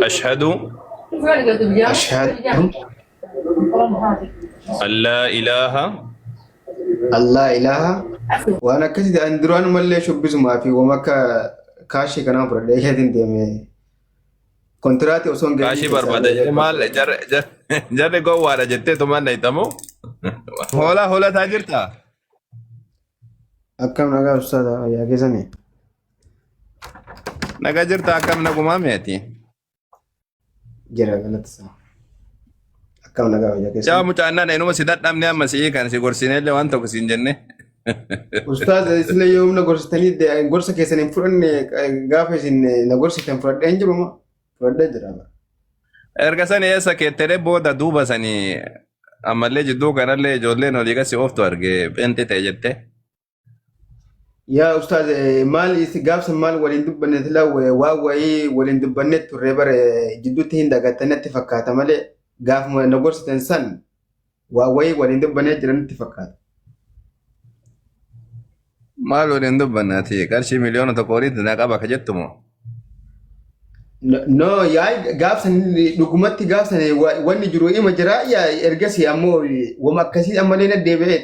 أشهد أشهد أن لا إله أن لا إله وأنا كذا أندران ملء شو ما في وما كاشي كنا برد إيه هذين ديمه كونتراتي وصون جاي كاشي بربادة مال جر قوة جتة تمان نيتامو هولا تاجرتا أكمل نجا أستاذ يا كيسني نجرتا كم نقوم ميتي جرا غلط سا أكمل نجا يا يا كيسني متعنى إنه مسيدات نامني أما سيء كان سيقرسينه اللي وانتو كسين جنة أستاذ إسلام يوم نقرس تاني ده قرص كيسني فرن غافش إن نقرس كم فرد إنجر ما فرد جرا ergasan eessa keettere booda duuba sanii ammallee jidduu kanallee ijoolleen olii gasi ooftu arge phente ta'e jette يا أستاذ مال إستقاف مال ولين دبنت لا واوي ولين دبنت تريبر جدو تهين دقتنا تفكات مالي قاف نقرس تنسان واوي ولين دبنت جرن تفكات maal waliin dubbannaati qarshii miliyoona tokko walitti na qaba ka jettumo no ya قاف سن دقمتي قاف سن واني جرو إما جرا يا إرجسي أمو وما كسي أمالينا ديبت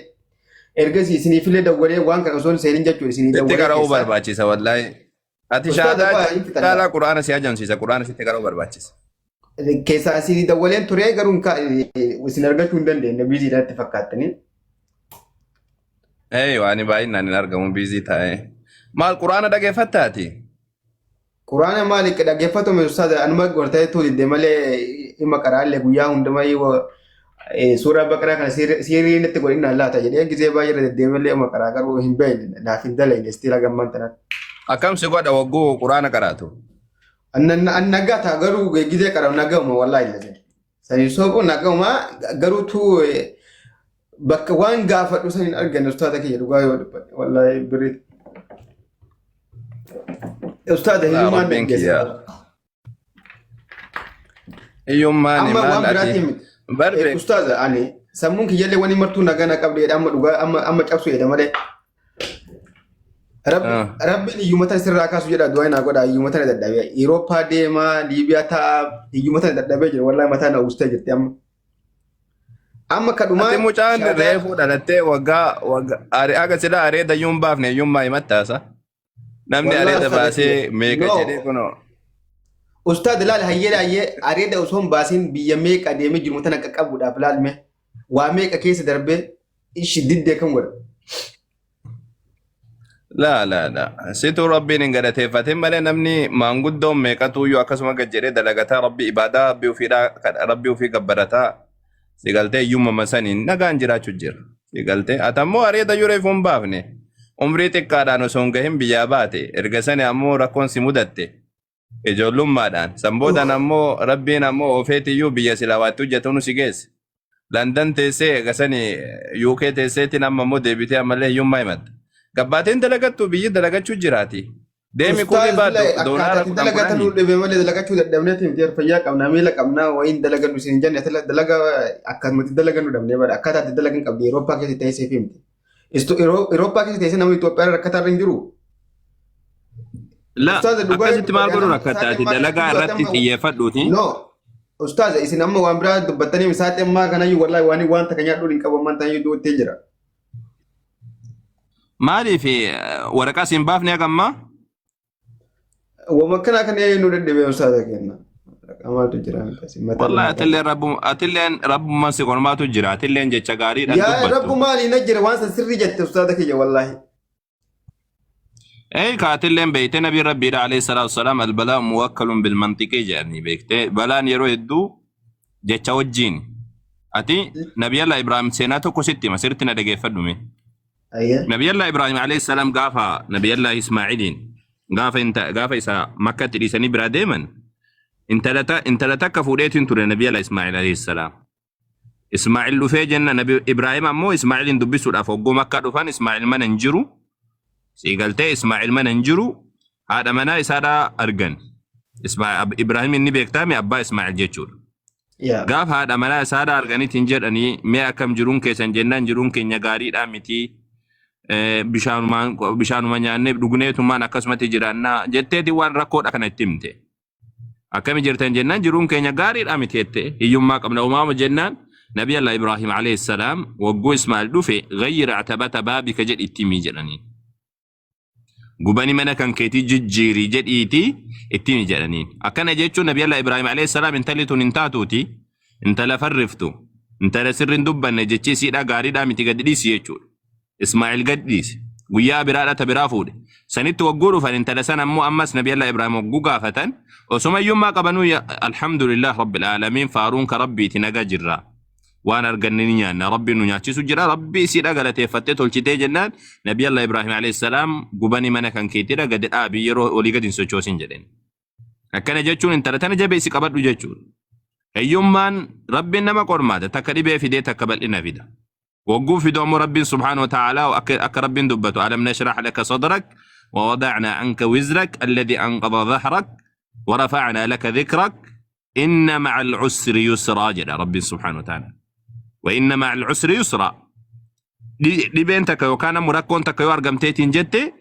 إرجسي سني في لدا ولي وان كان أصلا سيرين جاتو سني دا itti ولي qara'uu كيسا barbaachisa wallahi ati أستاذ أبا shaadaa إنت تلا caalaa quraana si ajamsiisa quraana sitti qara'uu barbaachisa كيسا سني دا ولي تري قرون كا وسنرجع تندن ده نبي زيادة تفكاتني waan baay'inaan hin argamu biizii taa'e maal quraana dhageeffattaati قرآن مالك دا جفته من أستاذ أنا ما قلت له تولي دمله إما قرآن له وياه عندما يو سورة بقرة كان سيرين نتقول إن الله تجري يعني كذا باير دمله إما قرآن كانوا هم بين نافين دلين استيلا كمان تنا akkam si godha wagguu quraana qaraatu أن نجات أجرو كذا قرآن نجاو ما والله إلا سنسوق نجاو ما أجرو تو بكوان قافت وسنين أرجع أستاذ كي يرجع والله بريد أستاذ لا هي ما ربين نجس كيا iyyummaani أما maal وان ati براتي barbe أستاذ أني سمونك يلي واني مرتو نجانا قبل أما دوغا أما تشابسو يدا مالي رب يومتان سر كاسو جدا دوينا غدا يومتان ددابي أوروبا ديما ليبيا تا يومتان ددابي والله متى أنا أستاذ أما ati كدوما mucaan شهادة reefuu dhalattee waggaa aga sila areeda yuun baafne yuummaa himattaasa namni والله areeda أستاذ baasee كي meeqa jedhee نو kunoo أستاذ لا هي أريد أوسون باسين بيميك أديمي جرمتنا كأبو دافلال مه واميك أكيس دربه إيش ضد كم ورا laa situ rabbiin hin galateeffatin malee namni maanguddoon meeqatuuyyuu akkasuma gajjedhee dalagataa rabbi ibaadaa rabbi ofii gabbarataa sigaltee iyyummama saniin nagaan jiraachuu jira sigaltee atammoo areeda yureef hin baafne umrii xiqqaadhaan osoo hin gahin biyyaa baate erga sani ammoo rakkoon si mudatte ijoollummaadhaan sanboodan ammoo rabbiin ammoo ofeetiyyuu biyya silaawaatti hojjetuun si geesse landan teessee egasani yuukee teesseetiin amma ammoo deebitee ammallee hiyyummaa himatta gabbaateen dalagattu biyyi dalagachuu jiraati deemi kuni أستاذ baadhu لا doonaara أكاد kudhan دلقة kudhanii تنور بمالي دلقة شو دمنة تمتير فيا كمنا ميلا كمنا وين دلقة نسين جنة تلا دلقة أكاد مت دلقة ندمنة بار أكاد دلقة كبدي أوروبا كذي تيسي فيمتي استو أوروبا كذي تيسي نامي توبر ركعت رنجرو la أستاذ دبي akkasitti maal godhu أنا rakkattaati ساعة ما dalagaa تجوا irratti تم xiyyeeffadhuuti no أستاذ إذا نام وامبرا دبتني مساعة ما كنا يو والله واني وان تكني أدور إنك ومان تاني دو تنجرا maaliif waraqaa siin baafne hagammaa وما كنا ينور دبي أستاذ كنا أما تجرا كاسي مثلا wallahi مثلا atilleen rabbummaan si qormaatu jira atilleen jecha gaariidhaan يا رب dubbattu مالي نجر وانسى سري جت أستاذ كي والله كاتلين بيت نبي ربي عليه الصلاة والسلام البلاء موكل بالمنطق جاني بيكت بلان يرو يدو جتشا وجين أتي نبي الله إبراهيم سيناتو كوسيتي ما سرتنا دقي فدومي أيه نبي الله إبراهيم عليه السلام قافا نبي الله إسماعيلين قافا إسا مكة تريساني براديما انت لا تكفوريت انتو نبي الله إسماعيل عليه السلام إسماعيل لفي جنة نبي إبراهيم أمو إسماعيل دبسو الأفوقو مكة دفان إسماعيل من انجرو سيقالتي إسماعيل من انجرو هذا منا إسارة أرغن إبراهيم إني بيكتامي أبا إسماعيل جيتشور يا gaaf haadha manaa isaadha arganiitiin jedhanii mee akkam jiruun keessan jennaan jiruun keenya gaariidha miti bishaanuma nyaannee dhugneetummaan akkasumatti jiraannaa jetteeti waan rakkoodha kana itti himte أكمل جرتين جنان جرون كينيا غاري الأمتيت يوم ما قبل أمام جنان نبي الله إبراهيم عليه السلام وقو إسماعيل دوفي غير عتبة بابك جد إتمي جلانين قباني منا كان كيتي جيري جد إيتي إتمي جلانين أكنا جيتشو نبي الله إبراهيم عليه السلام انتلتو ننتاتوتي انت لفرفتو انت لسر دبا نجيتشي سيدا غاري دامتي قد ديس يجو إسماعيل قد ديس ويا برادة برافود سنت وقولوا فانت لسنا مو أمس نبي الله إبراهيم وقوقا فتن وسما يوم ما قبنوا الحمد لله رب العالمين فارون كربي تنقى جرا وانا ارقنني أن ربي نياتي سجرا ربي سيدا قالت فتت والتي جنان نبي الله إبراهيم عليه السلام قبني منا كان كيتيرا قد آبي يرو ولي قد نسوچوسين جدين أكنا جاتشون انت لتنا جبيسي قبل جاتشون يوم من ربي نما قرماده تكريبه في دي تكبل إنا في ده وقو في دوم ربي سبحانه وتعالى وأكرب دبته ألم نشرح لك صدرك ووضعنا عنك وزرك الذي أنقض ظهرك ورفعنا لك ذكرك إن مع العسر يسرا جل ربي سبحانه وتعالى وإن مع العسر يسرا دي بنتك وكان مركون تك يوارقم تيتين جتة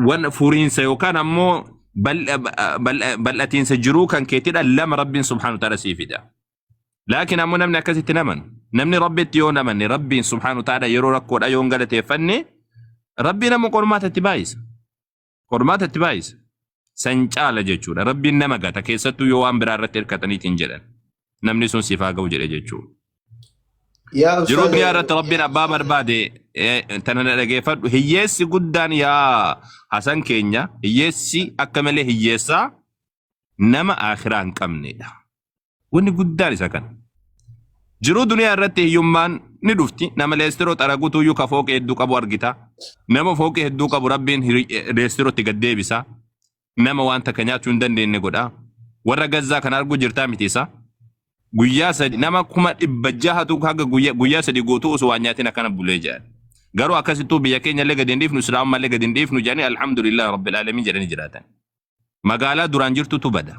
ونفورين سيوكان أمو بل أتين سجرو كان كيتير لم ربي سبحانه وتعالى سيفيدا لكن أمو نمنا كسيت نمني ربي تيو نمني ربي سبحانه وتعالى يرو ركور أيون قالت يفني ربي نمو قرمات التبايس قرمات التبايس سنجال جيتشو ربي نما قاتا كيستو يوان برارة الكتاني تنجلن نمني سن صفا قوجل جيتشو يا جرود أستاذ بيارة ربنا باب بربادي تنانا لقيفت هيسي قدان يا حسن كينيا هيسي أكمله هيسا نما آخران كمني وني قدان سكن جرود دنيا رتي يومان ندفتي نما ليسترو تراغوتو يو كفوك يدو كابو أرغيتا نما فوق يدو كابو ربين ليسترو تقدي بيسا نما وانتا كنياتون دندين نقودا ورغزا كان أرغو جرتا متيسا guyyaa sadi nama kuma dhibba jahatu haga guyyaa sadi gootuu osoo waan nyaatiin akkana bulee jedhan garuu akkasittuu biyya keenya illee gadi hin dhiifnu islaamummaa illee gadi hin dhiifnu jedhanii alhamdulillah rabbil aalamiin jedhanii jiraatan magaalaa duraan jirtutu bada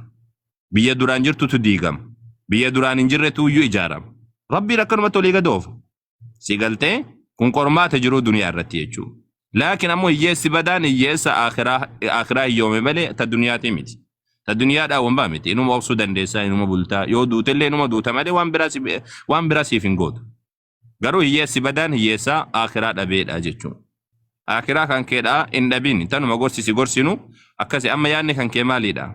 biyya duraan jirtutu diigama biyya duraan hin jirretu iyyuu ijaarama rabbiin akkanumatti olii gad oofa si galtee kun qormaata jiruu duniyaa irratti jechuudha laakiin ammoo hiyyeessi badaan hiyyeessa akhiraa hiyyoome malee ta duniyaatii miti ta duniyaadhaa wambaa miti inuma obsuu dandeessaa inuma bultaa yoo duutellee inuma duuta malee waan biraa siif hin gootu garuu hiyyeessi badaan hiyyeessaa akhiraa dhabeedha jechuudha akhiraa kan keedhaa hin dhabin tanuma gorsisi gorsinu akkasi amma yaadni kan kee maaliidha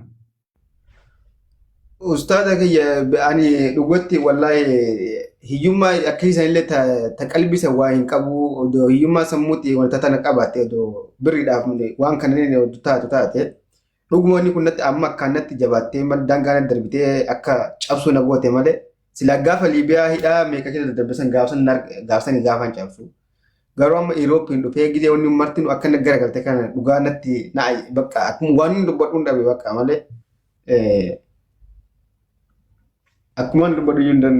أستاذ يعني لغتي والله هيوما أكيد اللي تقلبي سواين كابو دو هيوما سموتي ونتتنا كاباتي دو بريد أفمني وان كانني تاتي رغموني كنت أما كانت جباتي مدانغانا دربتي أكا شابسو نغوتي مالي سلا غافا ليبيا هيدا ميكا كده دربسن غافسن غافان شابسو غاروم إيروب هندو في جدي وني مارتين وأكا نغارة قلت كان لغانتي ناي بكا أكم وان دبطون دابي بكا مالي أكمان دبطو يندن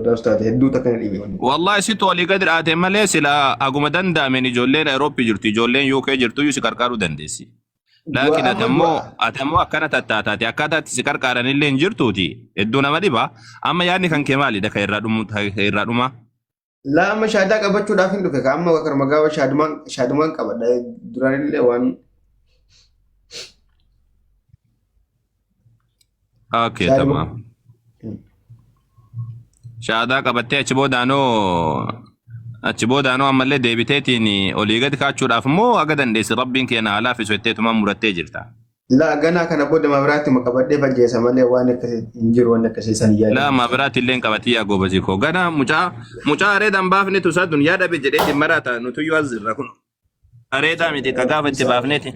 داستاد هدو تكن إيبي والله سيتو اللي قدر آتي مالي سلا أقوم دندا من جولين أوروبي جرتي جولين يوكي جرتو يوسي كاركارو دندسي لكن أتمو أكانت التاتاتي أكادت سكر كارن اللي نجرتوتي الدونا مدبا أما يعني كان كمالي ده خيرادوما لا أما شهادة كبتشو دافين دوكا أما وكر مغاوة شهادمان كبدا دراني اللي وان أوكي تمام شهادة كبتة أتشبودانو أمالي ديبتيتيني أوليغاد كاتشو رافمو أغدان ديس ربين كينا على في سويتيتو ما مرتي جرتا لا غنا كان بود مبراتي مكبدي فجيسا مالي وانك انجر وانك سيسان يالي لا مبراتي اللين كبتي أغو بزيكو غنا مجا ريدان بافني تسا دنيا دا بجديتي مراتا نتو يوازر ركونو أريدا ميتي كغافتي بافنيتي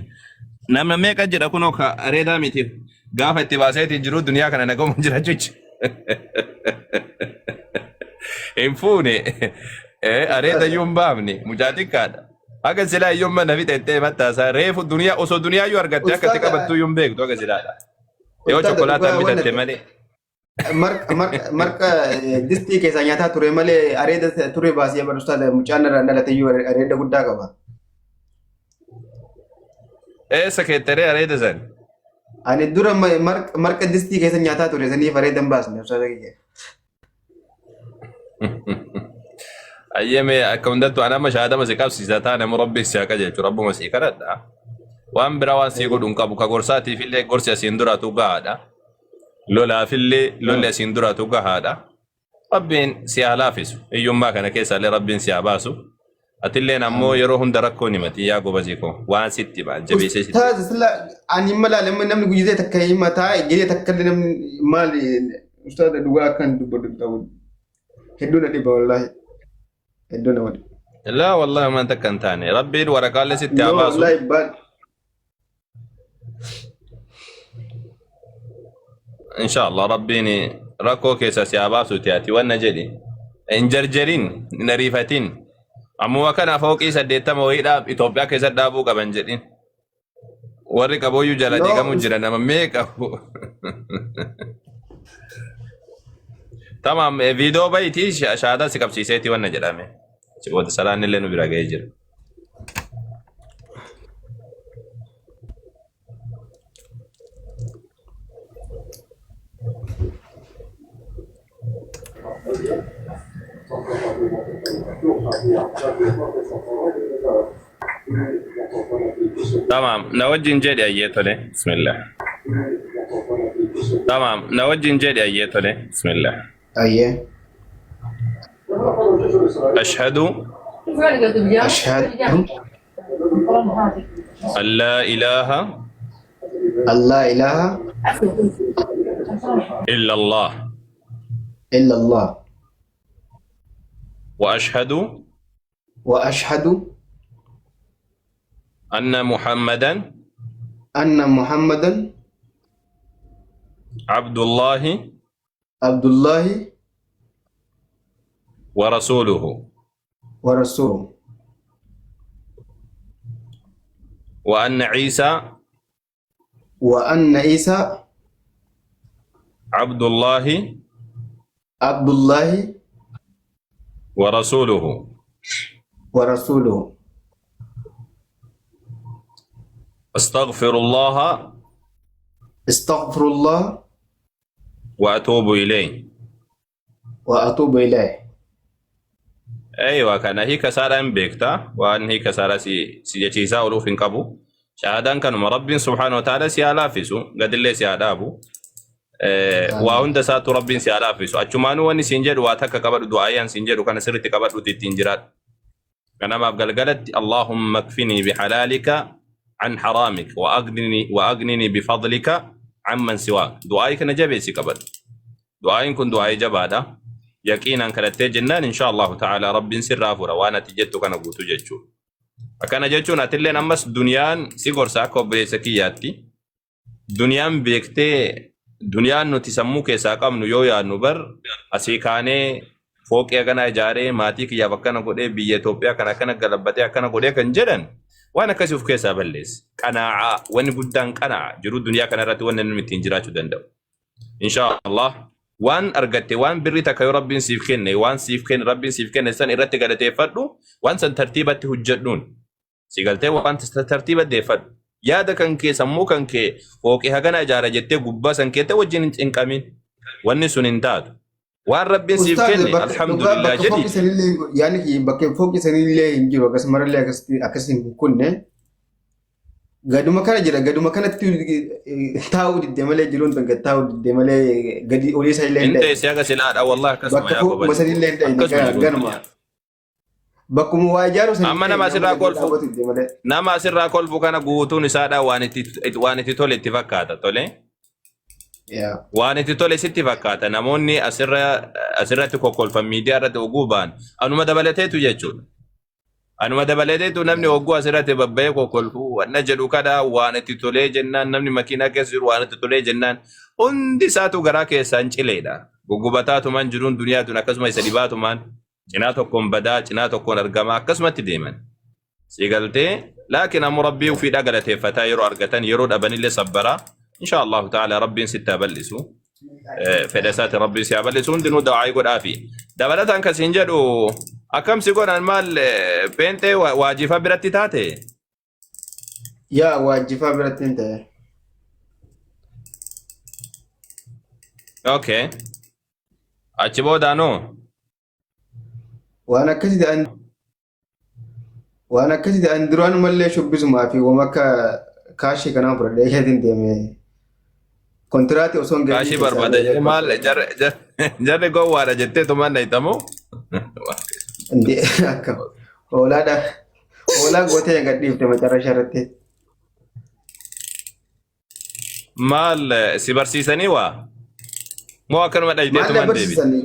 نمنا ميكا جركونو أريدا ميتي غافتي باسيتي جرو دنيا كان نغو مجرا جوش انفوني أريد يوم بامني مجاتي كذا أجا سلا يوم ما نبي تنتهي متى ساريف الدنيا أصل الدنيا يورجت يا كتير كبتو يوم بيك تو أجا سلا يو شوكولاتة مي تنتهي مالي مرك دستي كيسا نياتا توري مالي أريد توري باسي أبى أستاذ مجانا رندا لتيو أريد بودا كبا سكرتيري أريد زين أنا دورا مرك دستي كيسا نياتا توري زني فريد دمباس نفسه كذا أيامي كوندتو أنا مشاهدة مسكاب سيزاتا أنا مربي سياكا جيتو ربو مسيكا ردا وان براوان سيكو دونكا بوكا غورساتي في اللي غورسيا سيندورا توغا دا لولا في اللي لولا سندرة هذا ربين سيالافس يوم ما كان كيس على ربين سياباسو أتلين أمو يروحون دركوني متي يا جوبازيكو وان ستي بعد جبي ستي أستاذ سلا أني ملا لما نمني جديد تكلم متى جديد تكلم مال أستاذ دوغا كان دبر داود هدونا دي والله هدونا ودي لا والله ما أنت كان تاني ربي ورقال لي ستي لا أباسو والله بان إن شاء الله ربيني ركو كيس سياباسو تياتي والنجدي إن جرجرين نريفتين أمو كان فوق إيسا ديتا مويدا إثيوبيا كيسا دابو كبنجدين warri qabooyyuu jala diigamu jira nama meeqa tamam video bayti shaada si qabsiiseeti wanna jedhame si wada salaan illee nu bira ga'ee jira تمام نوجه جدي أيتله بسم الله تمام نوجه جدي أيتله بسم الله أيه أشهد أشهد أن لا إله أن لا إله إلا الله إلا الله وأشهد وأشهد أن محمدا أن محمدا عبد الله عبد الله ورسوله ورسوله وأن عيسى وأن عيسى عبد الله عبد الله ورسوله ورسوله أستغفر الله استغفر الله وأتوب إليه وأتوب إليه أيوة كان هي كسارة بيكتا وأن هي كسارة سيجيسا أولو في كابو شهادان كانوا رب سبحانه وتعالى سيالافسو قد اللي سيادابو وأن دسات رب سيالافسو أجمانو واني سنجد واتك كبر دعايا سنجد وكان سرت كبر تتنجرات كان ما بقلقلت اللهم اكفني بحلالك عن حرامك وأغنني بفضلك عمن سواك دعائك نجبي سكبر دعائك كن دعائي جبادة يقينا كانت جنان إن شاء الله تعالى رب سر رافورا وأنا تجدت كان قوتو ججو أكان ججو ناتلين أمس دنيان سيغور ساكو بريسكياتي دنيان بيكتي دنيان نو تسمو كيساقام نو يويا نوبر أسيكاني فوق يغانا جاري ماتي كيا وكانا قده بي إثيوبيا كان غلبتي كان قده كان جدن وانا كسوف كيسا بلس قناعة وان قدان قناعة جرو الدنيا كان راتي وان نمتين جراتو دندو إن شاء الله وان أرغتي وان بريتك يا رب سيفكين وان سيفكين رب سيفكين إنسان إرتي قلتي فردو وان سن ترتيبة هجدون سيقلتي وان ترتيبة دي فرد يادا كان كي سمو كان كي فوقي هغانا جارة جتي قبا سن كي توجين انكامين وان سننتاد وان رب سيفكين الحمد لله جديد يعني كي بكي فوق سنيلي انجيرو بس مرة لي أكسين كنة gaduma kana jira gaduma kana tawu didde male jiron tan tawu didde male gadi oli sai lende inte siaga silada wallahi kasma ya ko masali lende ganma bakum wajaru sai amma nama sirra kolfu nama sirra kolfu kana guutun isada waniti tole ittifakata tole ya waniti tole sitti fakata namonni asirratti kokkolfan media irratti oguban anuma dabalateetu jechuudha anuma dabalateetu namni oguu asirratti babbaye kokkolfu wanna jedhu kada waniti tole jennaan namni makiina keessa jiru waniti tole jennaan hundi isaatu garaa keessaan cileedha gugubataatu man jiruun duniyaatu akkasuma isa dibaatu man cinaa tokkoon badaa cinaa tokkoon argama akkasumatti deeman sigaltee laakiin ammoo rabbii ofii dhagalateeffataa yeroo argatan yeroo dhabanillee sabbaraa إن شاء الله تعالى ربي ستة بلسو فدسات ربي سيا بلسو دنو دعاء قد آفي دبلت أنك سنجدو أكم سيقول المال بنتي واجفة برتي تاتي يا واجفة برتي انت أوكي أتشبو دانو وأنا كسيد أن دران ملي شبز ما في ومكا كاشي كنا برد يهدين ديمي kontiraati osoo hin Kaashii gahiin keessaa barbaada jedhe maal jarri gowwaadha jettee tumaan dhayitamu. akka hoolaa gootee hin gadhiifte macarrashaa irratti. Maal si barsiisanii waa? Moo akkanuma dhayitee Maal tumaan deebi? dabarsiisanii?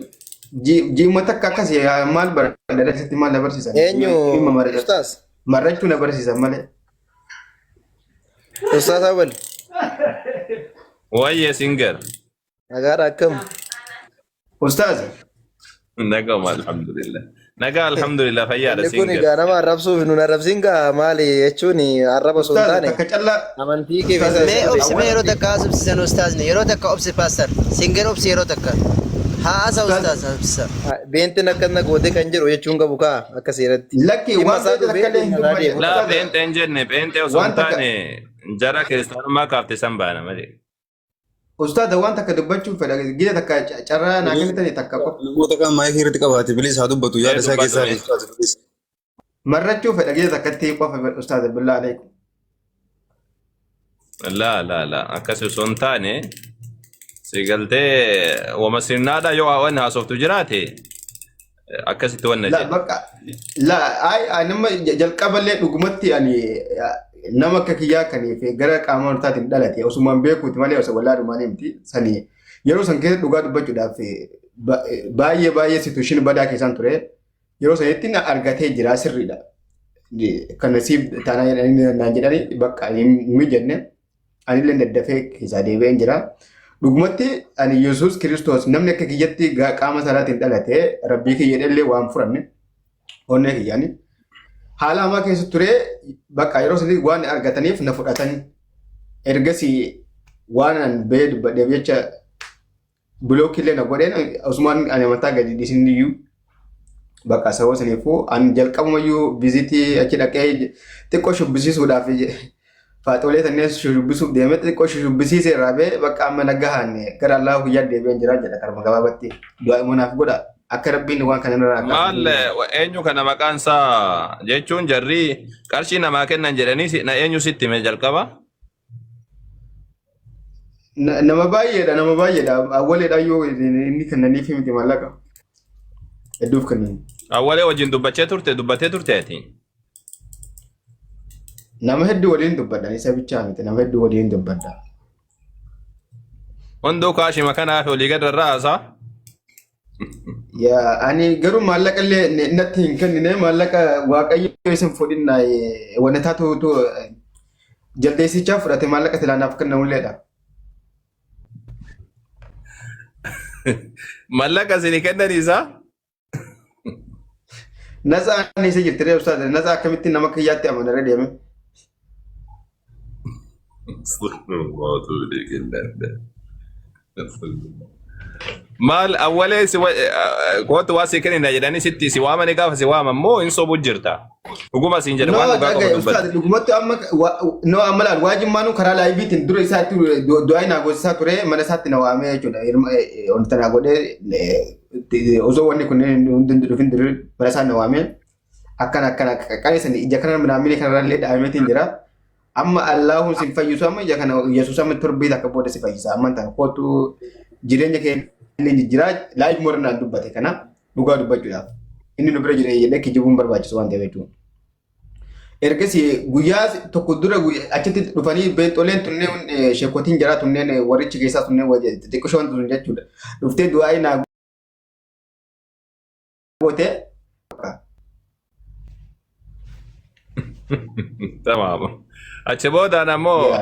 Jiimma takka akkasii maal barbaadasitti maal dabarsiisanii? Eenyu Ustaz? Marrachuu na barsiisan malee. Ustaz Awwal. Wayyee singer. Nagaadha akkam? Ustaaz. Nagama alhamdulillah. Nagaa alhamdulillah fayyaadha Inni kun singer. egaa nama arrabsuuf nun arrabsiin gaa maali jechuun arraba osoo hin Ustaaz taane takka callaa. amantii kee Ustaz, keessa Mee obsi mee yeroo takka haasofsiisan ustaazni yeroo takka obsi paastar singer obsi yeroo takka haasa ustaaz obsisa. beentiin akkana gootee kan jedhu jechuun qabu kaa akka seeratti. Lakki Dhimma waan isaa beekte takka illee hin dhufee dubbanne. Laa Ustaaz, pheenxee hin jenne pheenxee osoo hin Waan takka- taane jara kiristaanummaa kaafte san baana malee. Ustaaz waan takka dubbachuuf fedha gida takka carraa naa kennitanii takka qofa. Namoota kan maayikii irratti qabaate bilis haa dubbatu yaada isaa keessaa bilis. Marrachuu fedha gida takkatti qofa ustaaz billaa alaykum. La akkas osoo hin taane si galtee wama sirnaadha yoo waan haasoftu jiraate akkasitti wanna La jedhe. bakka la ay nama jalqaballee dhugumatti ani nama akka kiyyaa kaniif gara qaama hortaatiin dhalate osumaan beekuuti malee osoo wallaa dhumaanii miti sani yeroo san keessa dhugaa dubbachuudhaaf baay'ee situashinii badaa keessaan ture yeroo sanitti na argatee jira sirriidha. Kana siif taanaa naan jedhanii bakka hin mijanne anillee daddafee keessaa deebi'een jira. Dhugumatti ani Yesuus Kiristoos namni akka kiyyatti qaama salaatiin dhalate rabbii kiyya dhallee waan furanne onnee kiyyaani. Haala hamaa keessa ture bakka yeroo sanatti waan argataniif na fudhatanii ergasii waan an bahee dubbadheef jecha bilookillee na godheen osumaan ani mataa gadi dhiisin iyyuu bakka sababa saniifuu an jalqabumayyuu vizitii achi dhaqee xiqqoo shubbisiisuudhaaf faaxolee tanneen shubbisuuf deemee xiqqoo shubbisiisee irraa bahee bakka amma nagahaan gara Allaa guyyaa deebi'een jira jedha karma gabaabatti du'aa imunaaf godha. Akka rabbiin waan kana irraa Maal eenyu kana maqaan isaa jechuun jarri qarshii namaa kennan jedhanii na eenyu sitti hime jalqaba? nama baay'eedha awwaleedha yoo inni kennaniif miti maallaqa hedduuf kennan. Awwalee wajjin dubbattee turte ati? Nama hedduu waliin dubbadha isa bichaa miti nama hedduu waliin dubbadha. Hunduu kaashima kanaaf olii gad irraa haasaa? Yaa ani garuu maallaqa illee natti hin kennine maallaqa waaqayyo isin fudhinnaa wanti taatu jaldeessichaa fudhate maallaqa tilaanaaf kennamulleedha. Maallaqa isinii kennaniisa? Nasaan isa jirti ree ustaadha nasa akkamitti nama kiyyaatti amanaree deeme. Maal awwalee kootu waa si kennina jedhanii sitti si waamanii gaafa si waaman moo hin sobu jirta? Dhuguma siin jedhe waan dhugaa qabu dubbata. Dhugumatti amma laal waajimmaanuu karaa laayibiitiin dura isaatti du'aa naa goosisaa ture mana isaatti na waamee jechuudha. Wanta naa godhee osoo wanni kunneen hundi dhufin mana isaa na waamee akkana qaqqabeessan ija kana minaamini kanarraallee dhaameetiin jira. Amma Allaahun sin fayyisu amma ija kana Yesuus amma torbii takka booda si fayyisa. Amma tan kootu jireenya keenya jira laayif moornaan dubbate kana dhugaa dubbachuudhaaf. Inni nu bira jira jedhee kijibuun barbaachisu waan ta'eef jechuudha. Ergasii guyyaa tokko dura achitti dhufanii beenxoleen tunneen sheekotiin jara tunneen warrichi keessaa tunneen xixiqqoo wanti sun jechuudha. Dhuftee du'aa naa goote. Tamam. Achi boodaan ammoo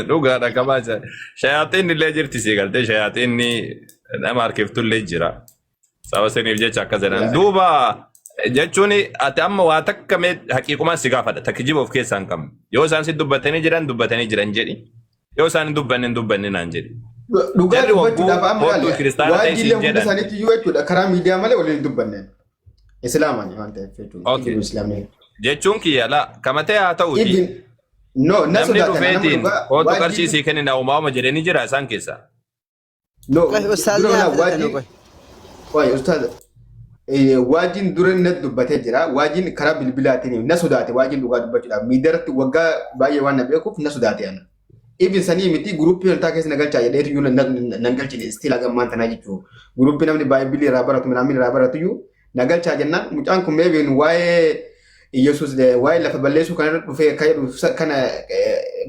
dhugaadha kabaacha. Shayaaxiin illee jirti si galtee shayaaxiin nama harkiftullee jira. Saba saniif jecha akka jedhan. Duuba jechuun ati amma waa takka mee haqiiqumaan si gaafadha. Takki jiba of keessaa hin qabne. Yoo isaan si dubbatanii jiran jedhi. Yoo isaan hin dubbanne naan jedhi. Dhugaa dubbachuudhaaf amma Hoottuu kiristaana ta'e siin waajjirlee hundi isaaniitti iyyuu jechuudha karaa miidiyaa malee waliin dubbanne. Islaamaan waan ta'eef jechuudha. Jechuun kiyya laa kamatee haa ta'uuti. Namni dhufeetiin hoottu qarshii sii kennina uumama jedhanii jira isaan keessaa. Waajiin dura natti dubbatee jira. Waajiin karaa bilbilaatiin na sodaate waajiin dhugaa dubbachuudhaaf miidiyaarratti waggaa baay'ee waan na beekuuf na sodaate ana. Ibin sanii miti guruppii waltaa keessa nagalchaa jedheetu iyyuu nagalchine istiil hagammaan tanaa jechuudha. Guruppii namni baay'ee irraa baratu midhaan irraa baratu iyyuu nagalchaa jennaan mucaan kun meebiin waa'ee Yesuus waa'ee lafa balleessuu kana dhufee kana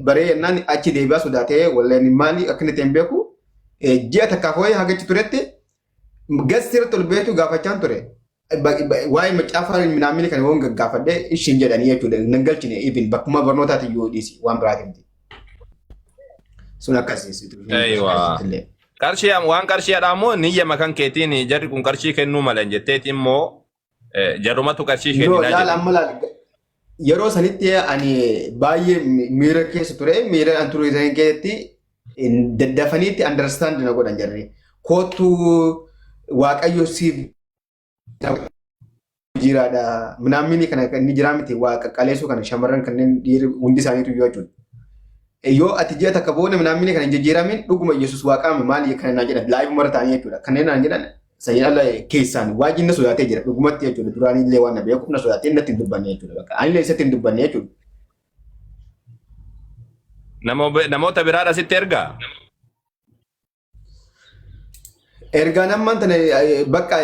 baree jennaan achi deebi'aa sodaatee walleen maali akka inni ta'e hin beeku ji'a takkaaf waa'ee hagachi turetti gasirratti ol beetu gaafachaan ture. Waa'ee macaafaa midhaan kan waan gaggaafadhee ishiin jedhanii jechuudha nagalchine ibin bakkuma barnootaati iyyuu dhiisi waan biraati. Sun akkasiisitu. Qarshii waan qarshiidha immoo niyya makan keetiin jarri kun qarshii kennuu malan jetteeti immoo jarrumatu qarshii kennina jedhu. Yeroo sanitti ani baay'ee miira keessa ture miira an ture isaan keessatti daddafaniitti understand na godhan jarri. Kootu waaqayyo siif jiraadha. Midhaan kana inni jiraa miti waa qaqqaleessuu kana shamarran kanneen hundi isaaniitu iyyuu jechuudha. Yoo ati ji'a takka boona midhaan kana hin jijjiiramin dhuguma Yesuus waaqaame maali kana naan jedhan laayif mara ta'anii jechuudha. Kanneen naan jedhan sanyii ala keessaan waajjin na sodaatee jira dhugumatti jechuudha. Duraan illee waan na beekuuf na sodaatee natti hin dubbanne jechuudha. Ani illee isatti hin dubbanne jechuudha. Namoota biraadha sitti ergaa? Ergaan ammaan tana bakka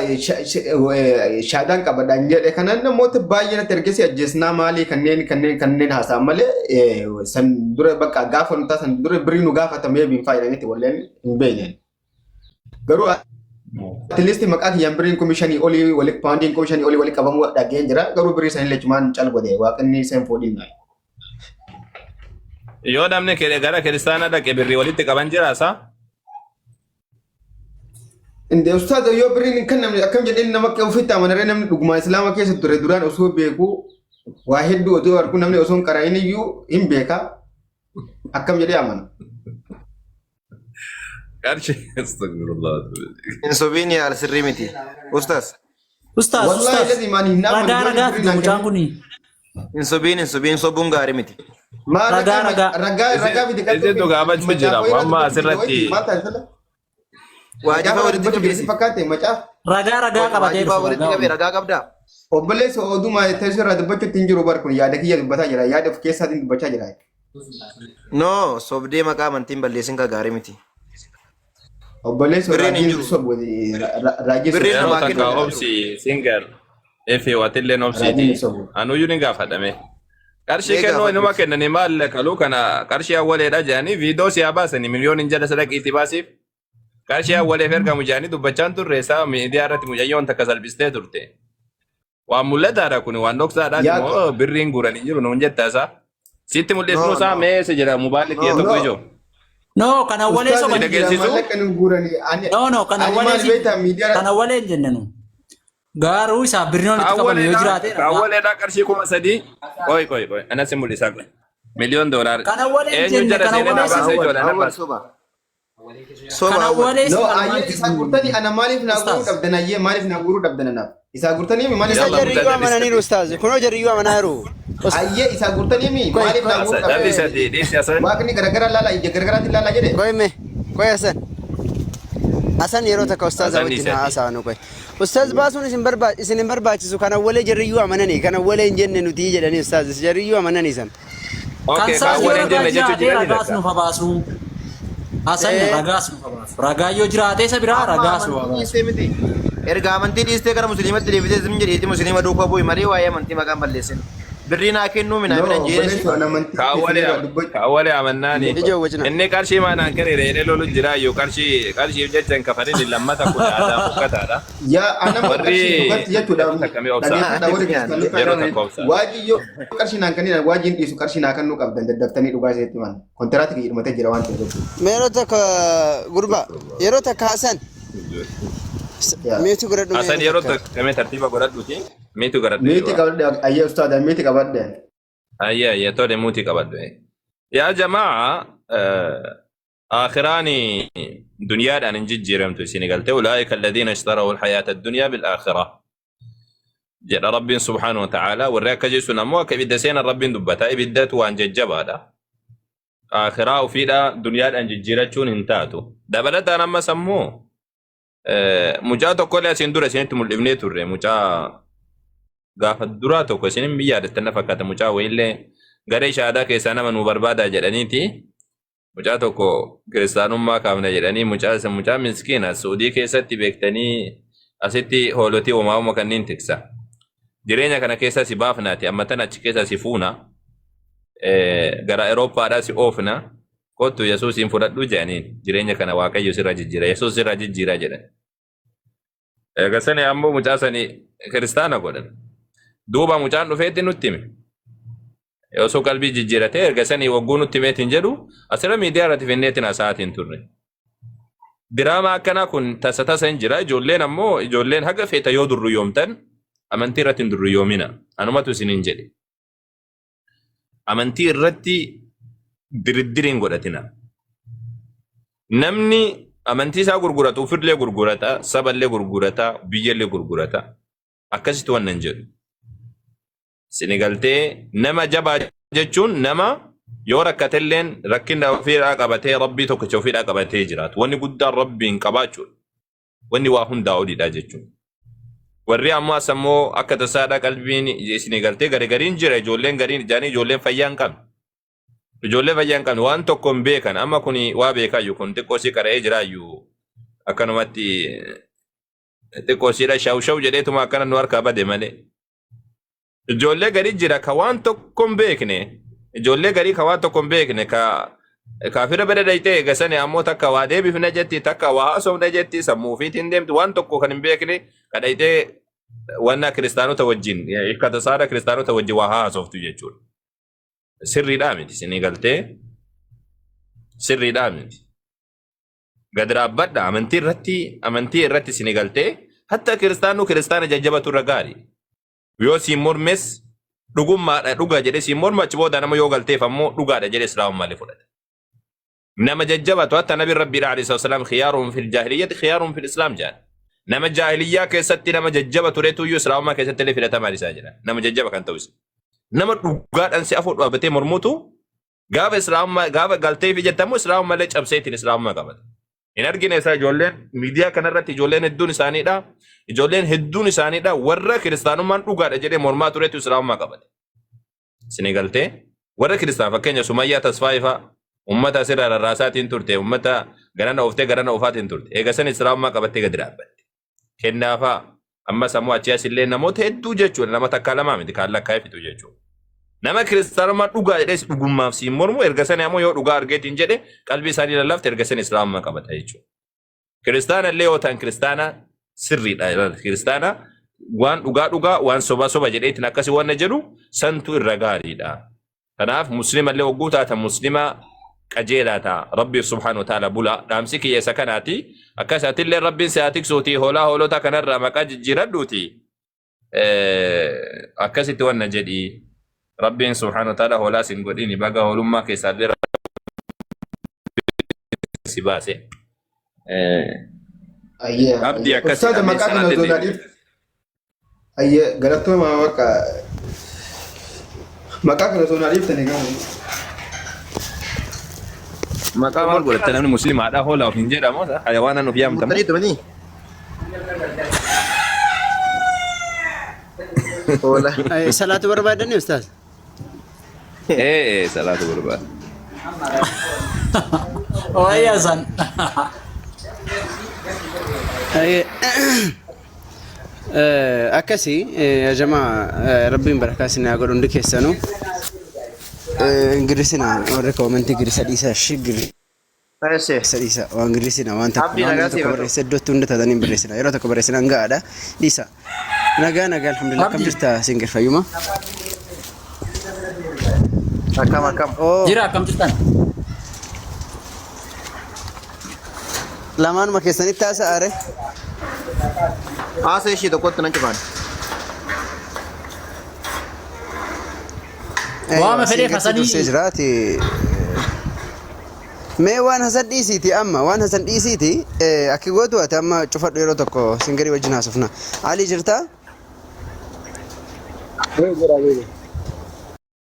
shaadaan qabadhaan jedhe kanan namoota baay'ee natti ergesi ajjeesnaa maalii kanneen haasa'an malee san dura bakka gaafa nutaa san dura birii nu gaafatamee biin faayidanitti walleen hin beekneen. Garuu atleast maqaa kiyyaan biriin komishanii olii walii paawundiin komishanii olii walii qabamuu dhageen jira garuu birii san illee cumaan calgodee waaqni sen foodin naayi. Yoo namni gara kiristaanaa dhaqe birrii walitti qaban jiraasaa? Inde ustaad yoo biriin kan namni akkam jedheen nama ofitti amanaree namni dhugumaa islaama keessa ture duraan osoo beeku waa hedduu otoo argu namni osoo hin qaraayin iyyuu hin beeka akkam jedhee amana. Qarshii astagfirullah. Insobiini al sirrii miti. Ustaas. Ustaas ragaa mucaan kuni. Insobiin sobuun gaarii miti. Ragaa biti Isintu gaafachuu jira amma asirratti. Waajiba walitti qabee fakkaate macaaf. Ragaa qabatee walitti qabee ragaa qabdaa. Obboleessa oduma teessoo irraa dubbachuutti hin jiru barkun yaada kiyya dubbataa jira yaada of keessaatiin dubbachaa jira. No sobdee maqaa amantiin balleessin ka gaarii miti. Obboleessa raajiin sobu Birriin namaa Yeroo takka obsi singer efe watillee obsiiti. Anuyyuu ni gaafadhame. Qarshii kennuu inuma kennanii maal kaluu kana qarshii awwaleedha jedhanii viidiyoo siyaa baasanii miliyooniin jala sadaqiitti baasiif. Qarshii awwalee ergamu jedhanii dubbachaan turre isaa miidiyaa irratti mucayyoon takka salphistee turte. Waan mul'ataadha kun waan dhoksaadha immoo birriin guuranii jiru nuun jettaasaa. Sitti mul'isnu isaa meesha jira mubaalli kiyya tokko ijoo. No, kan awwalee soba No, kan awwalee hin jenne nu. Garuu isaa birriin itti qaban yoo jiraate. Awwaleedha qarshii 3,000. Qoy. Anas hin mul'isaa qoy. $1,000,000. Kan awwalee hin jenne kan awwalee Soba awwalee isa gurtanii ana maaliif na guruu dhabdan ayyee maaliif na guruu dhabdan anaaf isa gurtanii maaliif isa jarriyyuu amananiiru ustaaz kunoo jarriyyuu amanaa jiru ayyee isa gurtanii maaliif na guruu dhabdan waaqni garagara laala ija garagaraatti laala jedhe koy Hasan yeroo takka ustaaz wajjin haasa'anu koy ustaaz baasuun isin hin barbaachisu kana awwalee jarriyyuu amananii kana awwalee hin jenne nuti jedhanii ustaaz jarriyyuu amananii san kan awwalee hin jenne jechuun jiraanii Hasan ragaas nu qabaasu. Ragaa yoo jiraate isa biraa ragaas nu qabaasu. Erga amantii dhiistee gara musliimatti deebitee zim jedheeti musliima duukaa bu'i malee waa'ee amantii maqaan balleessin. Birrii naa kennuu mina jeesu. Kaawwalee amannaani. Inni qarshii maanaan kennire jedhee lolu jira yoo qarshiif jecha hin kafanin lammata kun aadaa uffataadha. Yaa anama qarshii dubbatti jechuudha. Yeroo takka obsa. Waajiyyoo qarshii naan kennina waajiin dhiisu qarshii naa kennuu qabdan daddaftanii dhugaa isheetti man. Kontiraatti hidhmatee jira waan ta'eef. Yeroo takka gurba yeroo takka Hasan. Meetu godhadhu. Hasan yeroo takka mee tartiiba godhadhuuti. Meetu godhadhu. Meeti qabadde ayyee ustaadha meeti qabadde. Ayyee tole muuti qabadde. Yaa jamaa آخراني دنيا أن نجيرم تسيني أولئك الذين اشتروا الحياة الدنيا بالآخرة جل رب سبحانه وتعالى والرياك جيسو نموك بدسين الرب دبتا بدات وان ججبادا آخرة وفيدا دنيا أن جيرتشون انتاتو دبلت أنا ما سموه مجاتو كل سندورة سنتم الابنية توري مجا غافت دراتو كسنين بيادة تنفكات مجا وإلي غريش آدا كيسانا من مبربادا جلانيتي Mucaa tokko kiristaanummaa kaafna jedhanii mucaa miskiina Suudii keessatti beektanii asitti hoolotii uumamaa kanneen tiksa. Jireenya kana keessa si baafnaati amma tan achi keessa si fuuna gara Awurooppaadhaa si oofna kottu Yesuusiin fudhadhu jedhaniin jireenya kana Waaqayyo sirra jijjiira Yesuus sirra jijjiira jedhan. Eegasanii ammoo mucaa sanii kiristaana godhan. Duuba mucaan dhufeetti nutti hime. Osoo qalbii jijjiiratee ergasanii wagguu nutti himeetiin jedhu asirra miidiyaa irratti finneetiin haasa'aatiin turre. Diraama akkanaa kun tasa hin jira. Ijoolleen haga feeta yoo durruyyoomtan amantii irratti hin durruyyoomina. Anumatu isiniin jedhe. Amantii irratti diriddiriin godhatina. Namni amantii isaa gurguratu ofirlee gurgurata, saballee gurgurata, biyyallee gurgurata. Akkasitti waan nan jedhu. Sinigaltee nama jabaa jechuun nama yoo rakkatelleen rakkina ofiidhaa qabatee rabbii tokkicha ofiidhaa qabatee jiraatu. Wanni guddaan rabbiin qabaachuudha. Wanni waa hundaa oliidha jechuudha. Warri ammoo asammoo akka tasaadhaa qalbiin sinigaltee garigariin jira ijoolleen gariin ijaanii ijoolleen fayyaa hin qabne. Ijoollee fayyaa hin qabne waan tokko hin beekan amma kuni waa beekaayyuu kun xiqqoo si qara'ee jiraayyuu akkanumatti xiqqoo siidha shaw jedheetuma akkana nu harkaa bade malee. Ijoollee garii jira ka waan tokko hin beekne. Ijoollee garii ka waan tokko hin beekne kaafira bada daytee eegasanii ammoo takka waa deebifna jetti takka waa haasofna jetti sammuu ofiitiin deemti waan tokko kan hin beekne ka daytee wanna kiristaanota wajjin akka tasaadha kiristaanota wajjin waa haasoftu jechuudha. Sirriidhaa miti sinii galtee sirriidhaa miti. Gad dhaabbadha amantii irratti sinii galtee hatta kiristaana jajjabatu irra gaarii. Yoo siin mormes dhugummaadha dhugaa jedhee siin morma achi booda nama yoo galteef ammoo dhugaadha jedhee islaamummaa fudhata. Nama jajjabatu hatta nabi rabbiidha alayhi salaam khiyaaruun fil jaahiliyyati khiyaaruun fil islaam jedhan. Nama jaahiliyyaa keessatti nama jajjabatu reetuyyuu islaamummaa keessatti illee filatamaan isaa jedhan. Nama jajjaba kan ta'u isa. Nama dhugaadhaan si afur dhaabbatee mormutu gaafa islaamummaa gaafa galteef jettamu islaamummaa illee cabseetiin islaamummaa qabata. In argine isaa ijoolleen miidiyaa kanarratti ijoolleen hedduun isaaniidha. Ijoolleen hedduun isaaniidha warra kiristaanummaan dhugaadha jedhee mormaa turetu islaamummaa qabate. Sinii galtee warra kiristaan fakkeenya Sumayyaa Tasfaayifaa ummata asirraa rarraasaatiin turte ummata garana ooftee garana oofaatiin turte. Eegasan islaamummaa qabattee gadi dhaabbatte. Kennaafaa ammas ammoo achi asillee namoota hedduu jechuudha nama takkaa lamaa miti kan lakkaa'ee fitu jechuudha. Nama kiristaanummaa dhugaa jedhee dhugummaaf siin mormu ergasanii ammoo yoo dhugaa argeetiin jedhe qalbii isaanii lallafte ergasanii islaamummaa qabata jechuudha. Kiristaana illee yoo ta'an kiristaana sirriidha. Kiristaana waan dhugaa waan soba jedheetiin akkasii waan jedhu santu irra gaariidha. Kanaaf muslima illee hogguu taatan muslima qajeelaa ta'a. Rabbi subhaanahu wa ta'ala bula dhaamsi kiyyeessa kanaati. Akkasaatillee rabbiin si'aa tiksuuti hoolota kanarraa maqaa jijjiiradhuuti. Akkasitti waan jedhi. Rabbiin subhaanahu wa ta'ala hoolaa sin godhini baga hoolummaa keessaallee si baase. Abdii akkasii galatoomaa maqaa kana osoo naaf ibsitanii gaafadha. Maqaa maal godhatte namni musliimaadha hoolaa ofiin jedhamu hayawaana nuuf yaamtamu. Salaatu barbaadani ustaaz? Salaatu barbaada. Wayyaa san. Akkasii jamaa rabbiin barakaa sinaa godhu hundi keessanuu Ingirisinaa warri koomentii Ingirisa dhiisaa shigiri. Sadisa waan Ingirisinaa waan tokko barreessa iddootti hunda taatanii barreessina yeroo tokko barreessinaan gahaadha dhiisa. Nagaa alhamdulillah kam jirta singir fayyuma? Akkam. Jira akkam jirtan? Lamaanuma keessanitti haasa'aare? Haasa ishii tokkotti nan cufaan. Waama fedhee hasanii jiraati. Mee waan hasan dhiisiiti amma waan hasan dhiisiiti akki gootu ati amma cufadhu yeroo tokko singirii wajjin haasofna. Ali jirtaa?